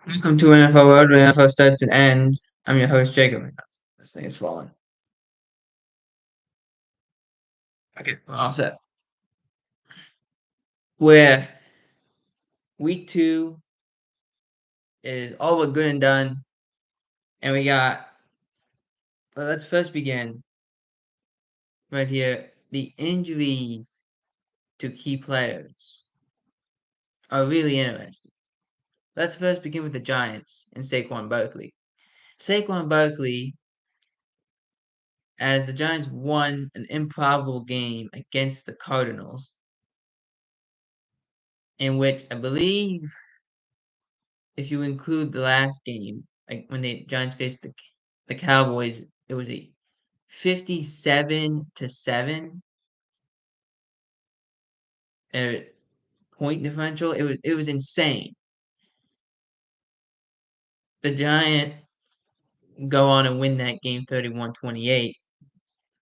Welcome to NFL World, where NFL starts and ends. I'm your host, Jacob. This thing is falling. Okay, we're all set. Where week 2 is all but good and done, and we got. Well, let's first begin right here. The injuries to key players are really interesting. Let's first begin with the Giants and Saquon Barkley. Saquon Barkley, as the Giants won an improbable game against the Cardinals, in which I believe, if you include the last game, like when the Giants faced the Cowboys, it was a 57-7 uh, point differential. It was insane. The Giants go on and win that game 31-28.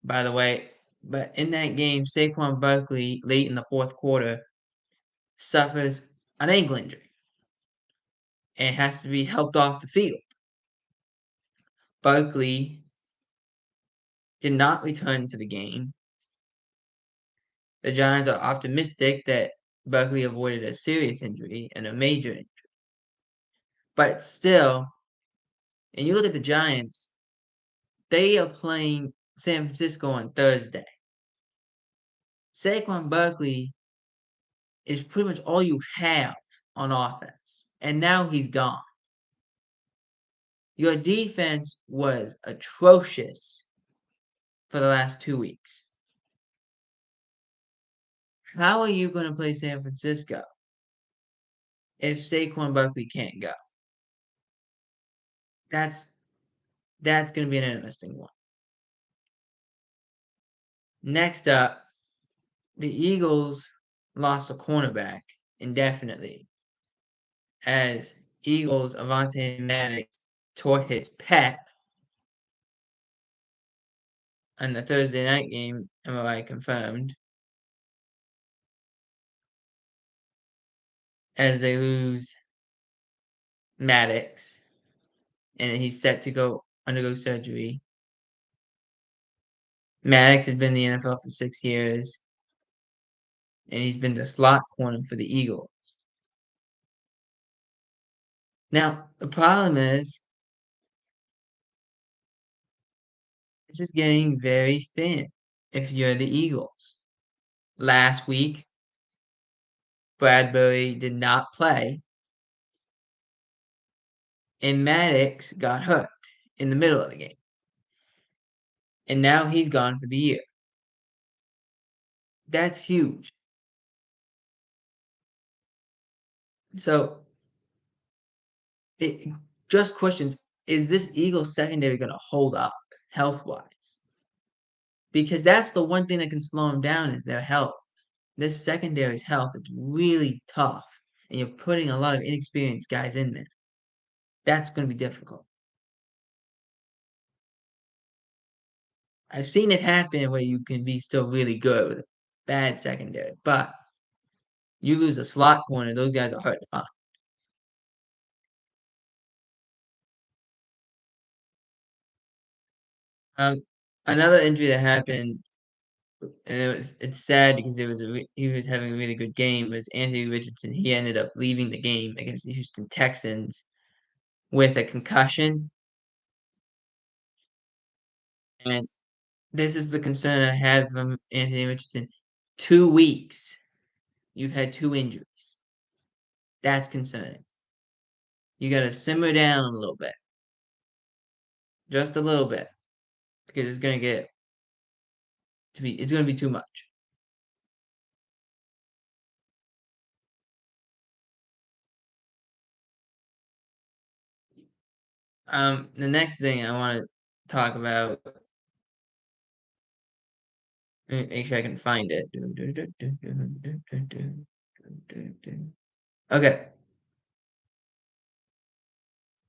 By the way, but in that game, Saquon Barkley late in the fourth quarter suffers an ankle injury and has to be helped off the field. Barkley did not return to the game. The Giants are optimistic that Barkley avoided a serious injury and a major injury. But still, and you look at the Giants, they are playing San Francisco on Thursday. Saquon Barkley is pretty much all you have on offense, and now he's gone. Your defense was atrocious for the last 2 weeks. How are you going to play San Francisco if Saquon Barkley can't go? That's that's going to be an interesting one. Next up, the Eagles lost a cornerback indefinitely as Eagles Avante Maddox tore his pec on the Thursday night game, MRI confirmed, as they lose Maddox, and he's set to go undergo surgery. Maddox has been in the NFL for 6 years, and he's been the slot corner for the Eagles. Now, the problem is, this is getting very thin if you're the Eagles. Last week, Bradbury did not play, and Maddox got hurt in the middle of the game. And now he's gone for the year. That's huge. So, it just questions, is this Eagles secondary going to hold up health-wise? Because that's the one thing that can slow them down is their health. This secondary's health is really tough, and you're putting a lot of inexperienced guys in there. That's going to be difficult. I've seen it happen where you can be still really good with a bad secondary, but you lose a slot corner, those guys are hard to find. Um, Another injury that happened, and it's sad because he was having a really good game, was Anthony Richardson. He ended up leaving the game against the Houston Texans with a concussion, and this is the concern I have from Anthony Richardson. 2 weeks, you've had 2 injuries. That's concerning. You gotta simmer down a little bit. Just a little bit. Because it's gonna be too much. The next thing I wanna talk about, make sure I can find it. Okay,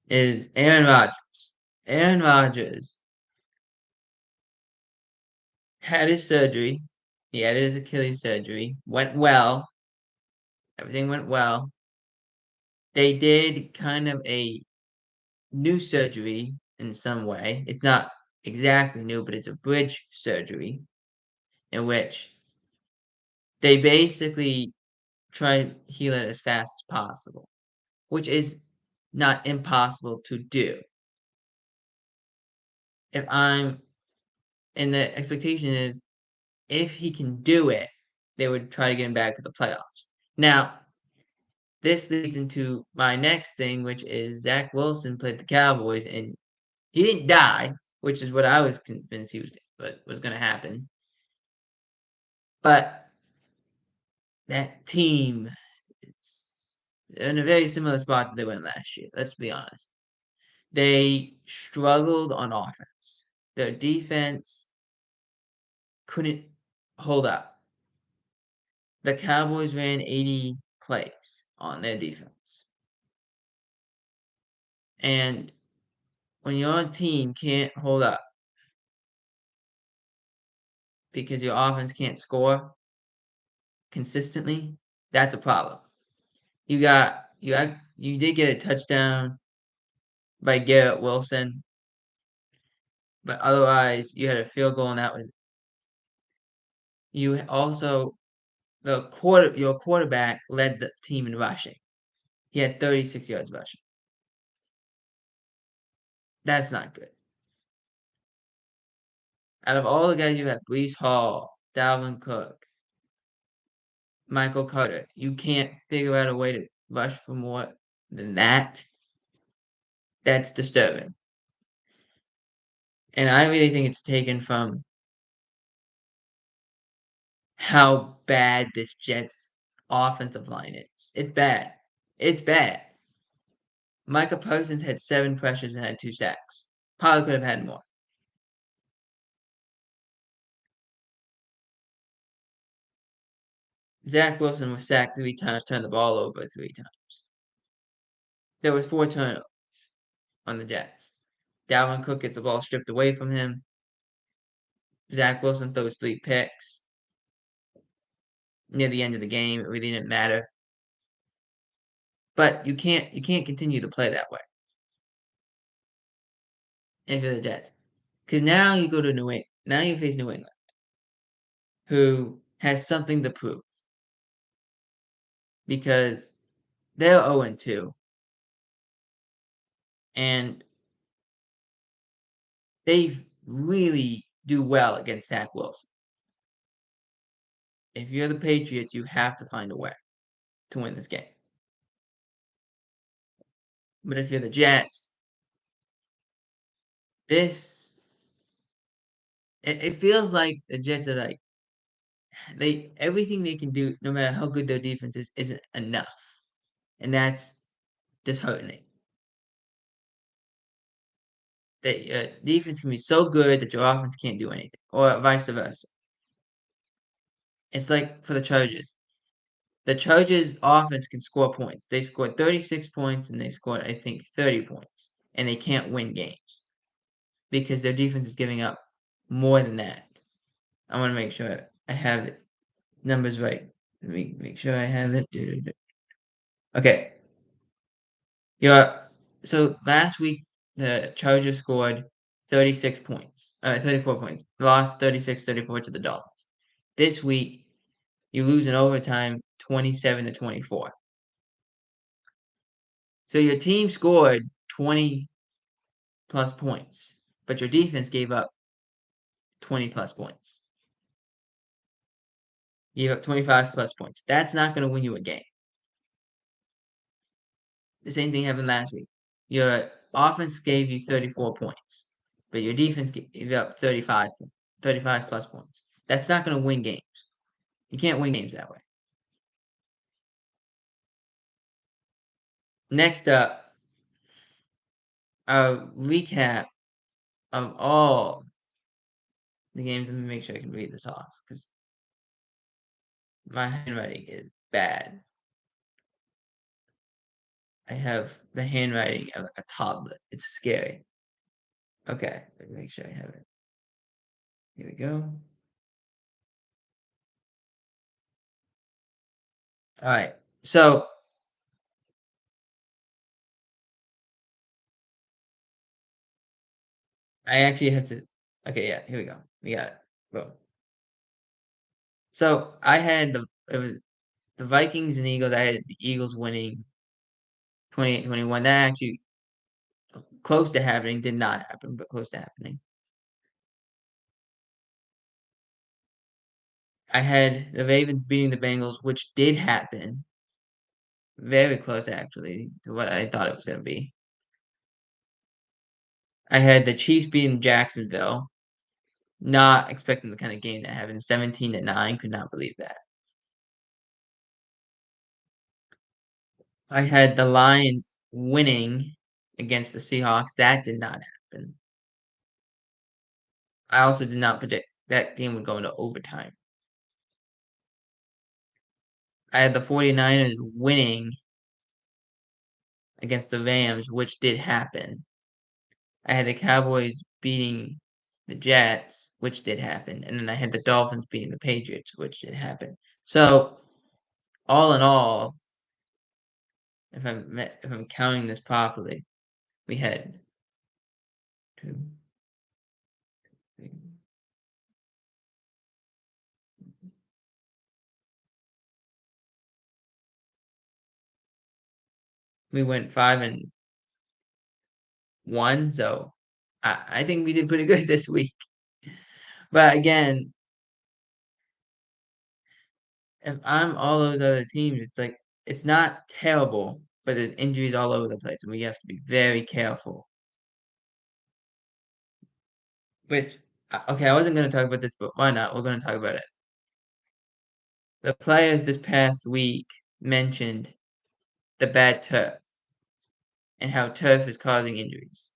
is Aaron Rodgers. Aaron Rodgers had his surgery. He had his Achilles surgery. Went well. Everything went well. They did kind of a new surgery in some way. It's not exactly new, but it's a bridge surgery in which they basically try to heal it as fast as possible, which is not impossible to do. If I'm and the expectation is if he can do it, they would try to get him back to the playoffs. Now, this leads into my next thing, which is Zach Wilson played the Cowboys and he didn't die, which is what I was convinced he was going to happen. But that team, it's in a very similar spot that they went last year. Let's be honest. They struggled on offense. Their defense couldn't hold up. The Cowboys ran 80 plays on their defense. And when your team can't hold up because your offense can't score consistently, that's a problem. You did get a touchdown by Garrett Wilson, but otherwise you had a field goal and that was you also your quarterback led the team in rushing. He had 36 yards rushing. That's not good. Out of all the guys you have, Breece Hall, Dalvin Cook, Michael Carter, you can't figure out a way to rush for more than that. That's disturbing. And I really think it's taken from how bad this Jets offensive line is. It's bad. It's bad. Micah Parsons had 7 pressures and had 2 sacks. Probably could have had more. Zach Wilson was sacked 3 times, turned the ball over 3 times. There was 4 turnovers on the Jets. Dalvin Cook gets the ball stripped away from him. Zach Wilson throws 3 picks. Near the end of the game, it really didn't matter. But you can't continue to play that way if you're the Jets. Because now you go to New England. Now you face New England, who has something to prove. Because they're 0-2. And they really do well against Zach Wilson. If you're the Patriots, you have to find a way to win this game. But if you're the Jets, this it feels like the Jets are like everything they can do, no matter how good their defense is, isn't enough, and that's disheartening. That your defense can be so good that your offense can't do anything, or vice versa. It's like for the Chargers. The Chargers offense can score points. They scored 36 points and they scored, I think, 30 points. And they can't win games because their defense is giving up more than that. I want to make sure I have the numbers right. Let me make sure I have it. Okay. So last week the Chargers scored 36 points. 34 points. Lost 36-34 to the Dolphins. This week you lose in overtime 27-24. So your team scored 20 plus points, but your defense gave up 20 plus points. You gave up 25 plus points. That's not going to win you a game. The same thing happened last week. Your offense gave you 34 points, but your defense gave up 35 plus points. That's not going to win games. You can't win games that way. Next up, a recap of all the games. Let me make sure I can read this off because my handwriting is bad. I have the handwriting of a toddler. It's scary. Okay, let me make sure I have it. Here we go. All right. So I actually have to. Okay, yeah, here we go. We got it. Boom. So I had it was the Vikings and Eagles. I had the Eagles winning 28-21. That actually close to happening. Did not happen, but close to happening. I had the Ravens beating the Bengals, which did happen. Very close, actually, to what I thought it was going to be. I had the Chiefs beating Jacksonville. Not expecting the kind of game that happened. 17-9. Could not believe that. I had the Lions winning against the Seahawks. That did not happen. I also did not predict that game would go into overtime. I had the 49ers winning against the Rams, which did happen. I had the Cowboys beating the Jets, which did happen. And then I had the Dolphins beating the Patriots, which did happen. So, all in all, if I'm counting this properly, we had two, three, we went 5-1, so I think we did pretty good this week. But again, if I'm all those other teams, it's like it's not terrible, but there's injuries all over the place, and we have to be very careful. Which, okay, I wasn't going to talk about this, but why not? We're going to talk about it. The players this past week mentioned the bad turf and how turf is causing injuries.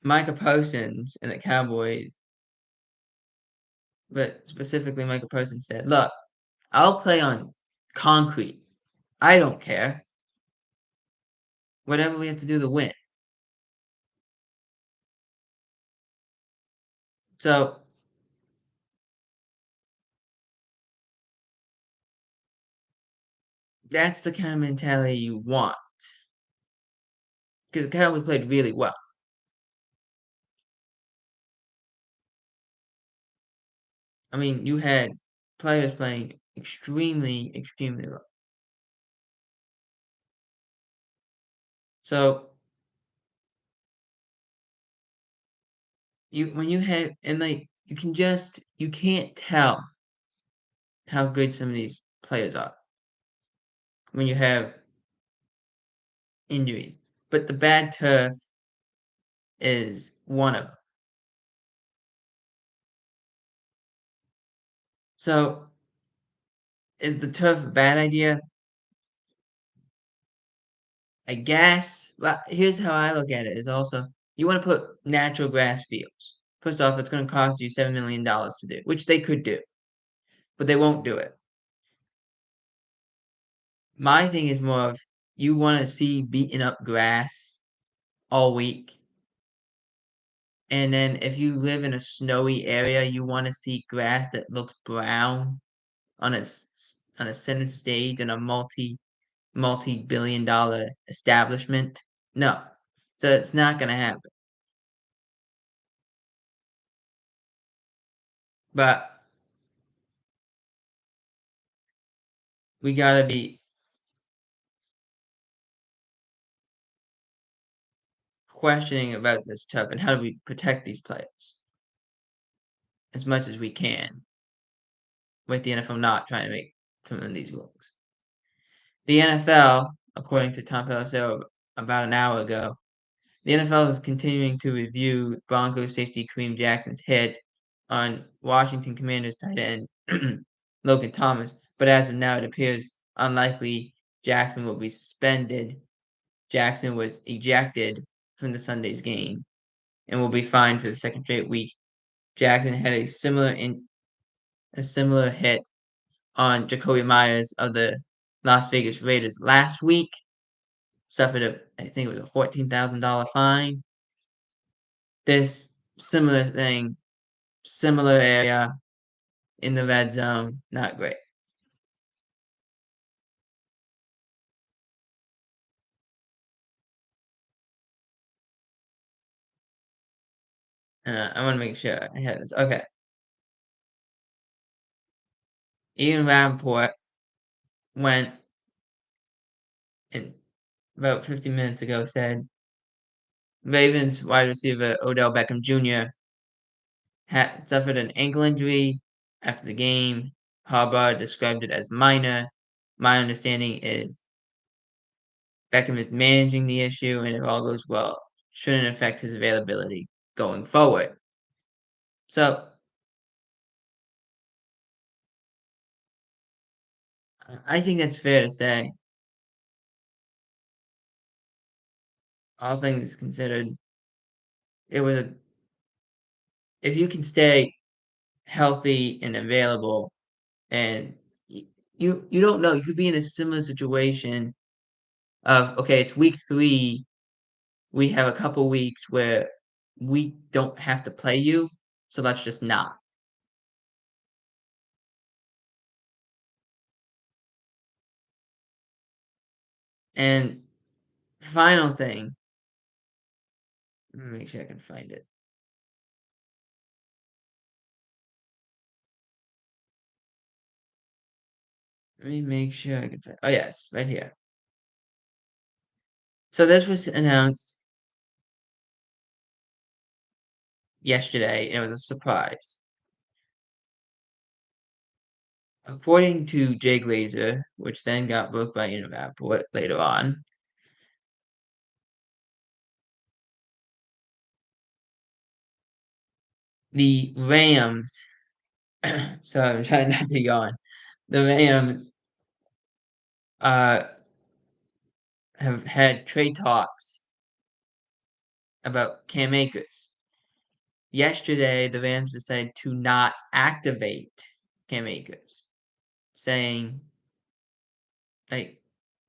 Micah Parsons and the Cowboys, but specifically Micah Parsons said, "Look, I'll play on concrete. I don't care. Whatever we have to do to win." So that's the kind of mentality you want because the Cowboys played really well. I mean, you had players playing extremely, extremely well. So when you have and like you can't tell how good some of these players are when you have injuries. But the bad turf is one of them. So is the turf a bad idea? I guess. But here's how I look at it: is also you want to put natural grass fields. First off, it's going to cost you $7 million to do, which they could do, but they won't do it. My thing is more of you want to see beaten up grass all week. And then if you live in a snowy area, you want to see grass that looks brown on a center stage in a multi-billion dollar establishment. No. So it's not gonna happen. But we gotta be questioning about this stuff and how do we protect these players as much as we can with the NFL not trying to make some of these rules. The NFL, according to Tom Pelissero about an hour ago, the NFL is continuing to review Broncos safety Kareem Jackson's hit on Washington Commanders tight end Logan Thomas, but as of now, it appears unlikely Jackson will be suspended. Jackson was ejected from the Sunday's game and will be fined for the second straight week. Jackson had a similar hit on Jacoby Myers of the Las Vegas Raiders last week. Suffered I think it was a $14,000 fine. This similar thing, similar area in the red zone, not great. I wanna make sure I have this. Okay. Ian Rappaport went and about 15 minutes ago said Ravens wide receiver Odell Beckham Jr. had suffered an ankle injury after the game. Harbaugh described it as minor. My understanding is Beckham is managing the issue, and if all goes well, shouldn't affect his availability going forward. So I think that's fair to say. All things considered, it was a if you can stay healthy and available, and you don't know, you could be in a similar situation of okay, it's week 3, we have a couple weeks where we don't have to play you, so let's just not. And final thing, let me make sure I can find it. Let me make sure I can find. Oh yes, right here. So this was announced yesterday, and it was a surprise. According to Jay Glazer, which then got booked by Rappaport later on, the Rams. Sorry, I'm trying not to yawn. The Rams uh, have had trade talks about Cam Akers. Yesterday, the Rams decided to not activate Cam Akers, saying like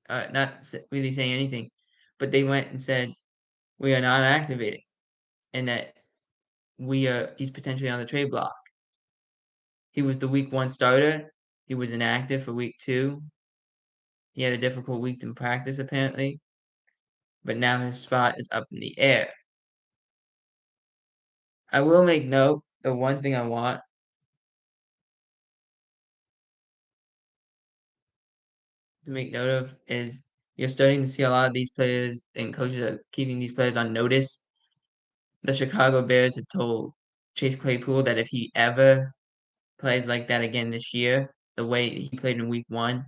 not really saying anything, but they went and said we are not activating, and that he's potentially on the trade block. He was the week 1 starter. He was inactive for week 2. He had a difficult week in practice apparently, but now his spot is up in the air. I will make note, the one thing I want to make note of is you're starting to see a lot of these players and coaches are keeping these players on notice. The Chicago Bears have told Chase Claypool that if he ever plays like that again this year, the way he played in week 1,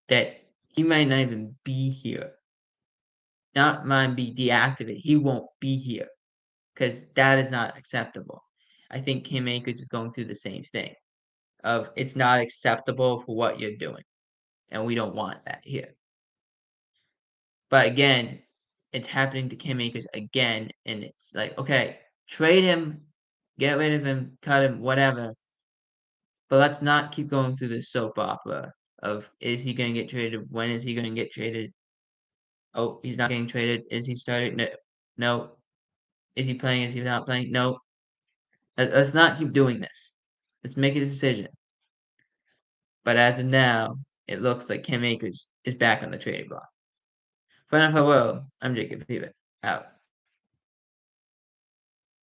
that he might not even be here. Not mind be deactivated. He won't be here because that is not acceptable. I think Cam Akers is going through the same thing of it's not acceptable for what you're doing, and we don't want that here. But again, it's happening to Cam Akers again, and it's like, okay, trade him, get rid of him, cut him, whatever. But let's not keep going through this soap opera of is he going to get traded? When is he going to get traded? Oh, he's not getting traded. Is he starting? No. No. Is he playing? Is he not playing? No. Let's not keep doing this. Let's make a decision. But as of now, it looks like Cam Akers is back on the trading block. For NFL World, I'm Jacob Peevitt. Out.